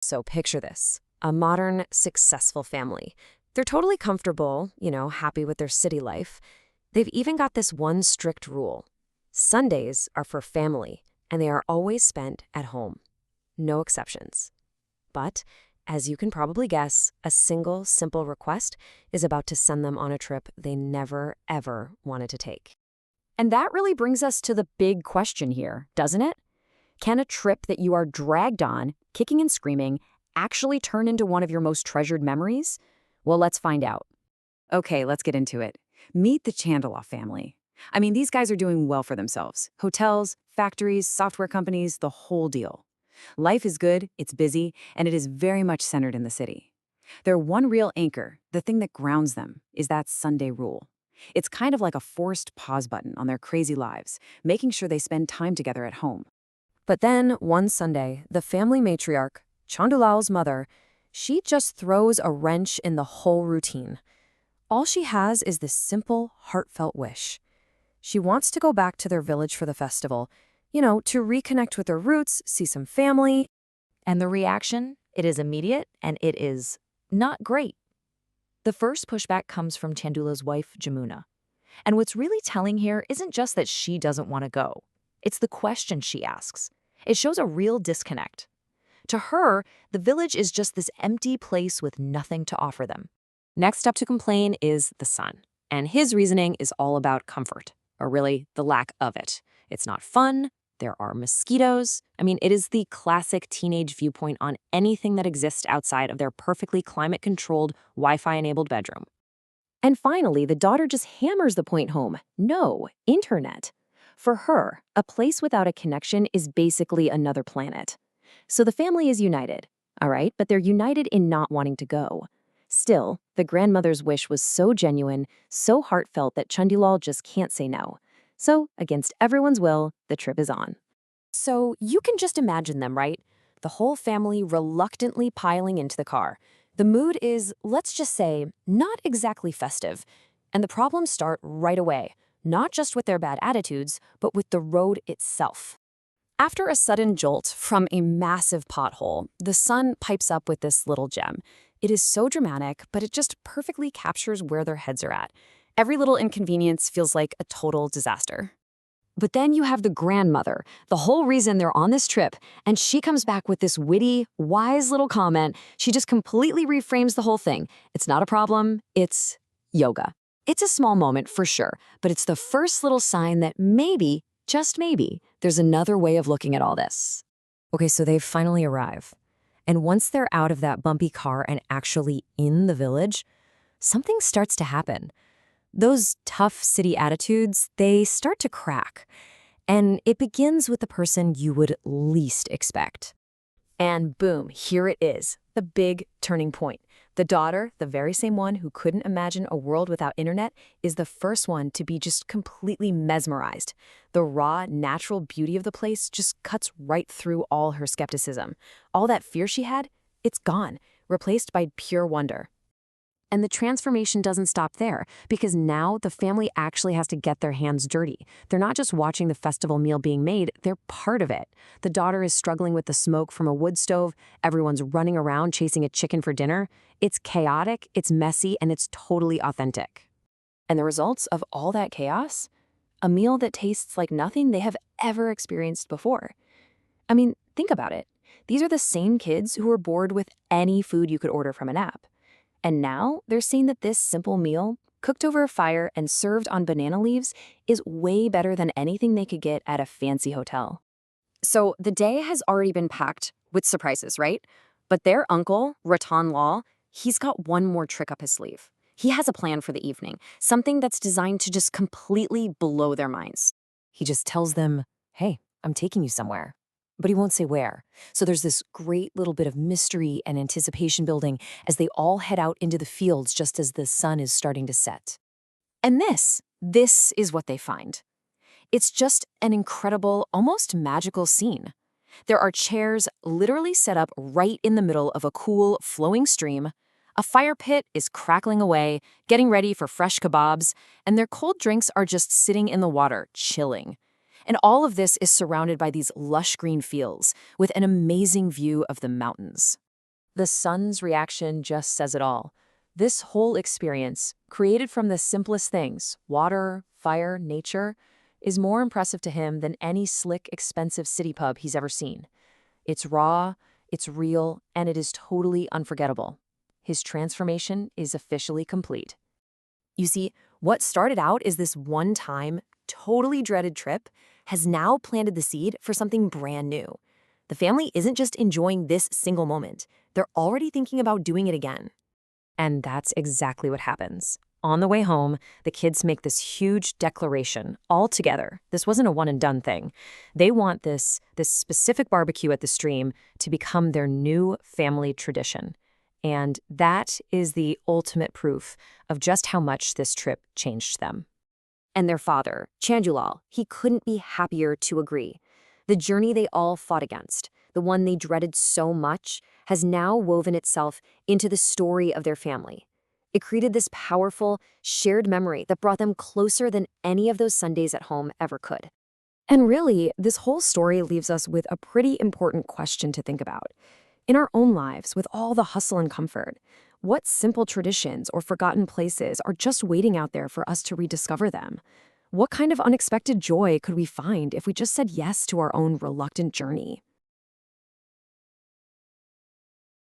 So picture this, a modern, successful family. They're totally comfortable, happy with their city life. They've even got this one strict rule. Sundays are for family, and they are always spent at home. No exceptions. But, as you can probably guess, a single, simple request is about to send them on a trip they never, ever wanted to take. And that really brings us to the big question here, doesn't it? Can a trip that you are dragged on, kicking and screaming, actually turn into one of your most treasured memories? Well, let's find out. Okay, let's get into it. Meet the Chandaloff family. I mean, these guys are doing well for themselves. Hotels, factories, software companies, the whole deal. Life is good, it's busy, and it is very much centered in the city. Their one real anchor, the thing that grounds them, is that Sunday rule. It's kind of like a forced pause button on their crazy lives, making sure they spend time together at home. But then, one Sunday, the family matriarch, Chandulal's mother, she just throws a wrench in the whole routine. All she has is this simple, heartfelt wish. She wants to go back to their village for the festival, to reconnect with their roots, see some family. And the reaction? It is immediate, and it is not great. The first pushback comes from Chandula's wife, Jamuna. And what's really telling here isn't just that she doesn't want to go. It's the question she asks. It shows a real disconnect. To her, the village is just this empty place with nothing to offer them. Next up to complain is the son, and his reasoning is all about comfort, or really the lack of it. It's not fun, there are mosquitoes. It is the classic teenage viewpoint on anything that exists outside of their perfectly climate-controlled, Wi-Fi-enabled bedroom. And finally, the daughter just hammers the point home. No, internet. For her, a place without a connection is basically another planet. So the family is united, all right, but they're united in not wanting to go. Still, the grandmother's wish was so genuine, so heartfelt that Chandulal just can't say no. So, against everyone's will, the trip is on. So you can just imagine them, right? The whole family reluctantly piling into the car. The mood is, let's just say, not exactly festive. And the problems start right away, not just with their bad attitudes, but with the road itself. After a sudden jolt from a massive pothole, the son pipes up with this little gem. It is so dramatic, but it just perfectly captures where their heads are at. Every little inconvenience feels like a total disaster. But then you have the grandmother, the whole reason they're on this trip, and she comes back with this witty, wise little comment. She just completely reframes the whole thing. It's not a problem, it's yoga. It's a small moment for sure, but it's the first little sign that maybe, just maybe, there's another way of looking at all this. Okay, so they finally arrive. And once they're out of that bumpy car and actually in the village, something starts to happen. Those tough city attitudes, they start to crack. And it begins with the person you would least expect. And boom, here it is, the big turning point. The daughter, the very same one who couldn't imagine a world without internet, is the first one to be just completely mesmerized. The raw, natural beauty of the place just cuts right through all her skepticism. All that fear she had, it's gone, replaced by pure wonder. And the transformation doesn't stop there, because now the family actually has to get their hands dirty. They're not just watching the festival meal being made, they're part of it. The daughter is struggling with the smoke from a wood stove, everyone's running around chasing a chicken for dinner. It's chaotic, it's messy, and it's totally authentic. And the results of all that chaos? A meal that tastes like nothing they have ever experienced before. Think about it. These are the same kids who were bored with any food you could order from an app. And now they're seeing that this simple meal, cooked over a fire and served on banana leaves, is way better than anything they could get at a fancy hotel. So the day has already been packed with surprises, right? But their uncle, Ratan Lal, he's got one more trick up his sleeve. He has a plan for the evening, something that's designed to just completely blow their minds. He just tells them, hey, I'm taking you somewhere. But he won't say where. So there's this great little bit of mystery and anticipation building as they all head out into the fields just as the sun is starting to set. And this is what they find. It's just an incredible, almost magical scene. There are chairs literally set up right in the middle of a cool, flowing stream. A fire pit is crackling away, getting ready for fresh kebabs, and their cold drinks are just sitting in the water, chilling. And all of this is surrounded by these lush green fields with an amazing view of the mountains. The son's reaction just says it all. This whole experience, created from the simplest things, water, fire, nature, is more impressive to him than any slick, expensive city pub he's ever seen. It's raw, it's real, and it is totally unforgettable. His transformation is officially complete. You see, what started out as this one-time, totally dreaded trip has now planted the seed for something brand new. The family isn't just enjoying this single moment, they're already thinking about doing it again. And that's exactly what happens. On the way home, the kids make this huge declaration all together. This wasn't a one-and-done thing. They want this specific barbecue at the stream to become their new family tradition. And that is the ultimate proof of just how much this trip changed them. And their father, Chandulal, he couldn't be happier to agree. The journey they all fought against, the one they dreaded so much, has now woven itself into the story of their family. It created this powerful, shared memory that brought them closer than any of those Sundays at home ever could. And really, this whole story leaves us with a pretty important question to think about. In our own lives, with all the hustle and comfort, what simple traditions or forgotten places are just waiting out there for us to rediscover them? What kind of unexpected joy could we find if we just said yes to our own reluctant journey?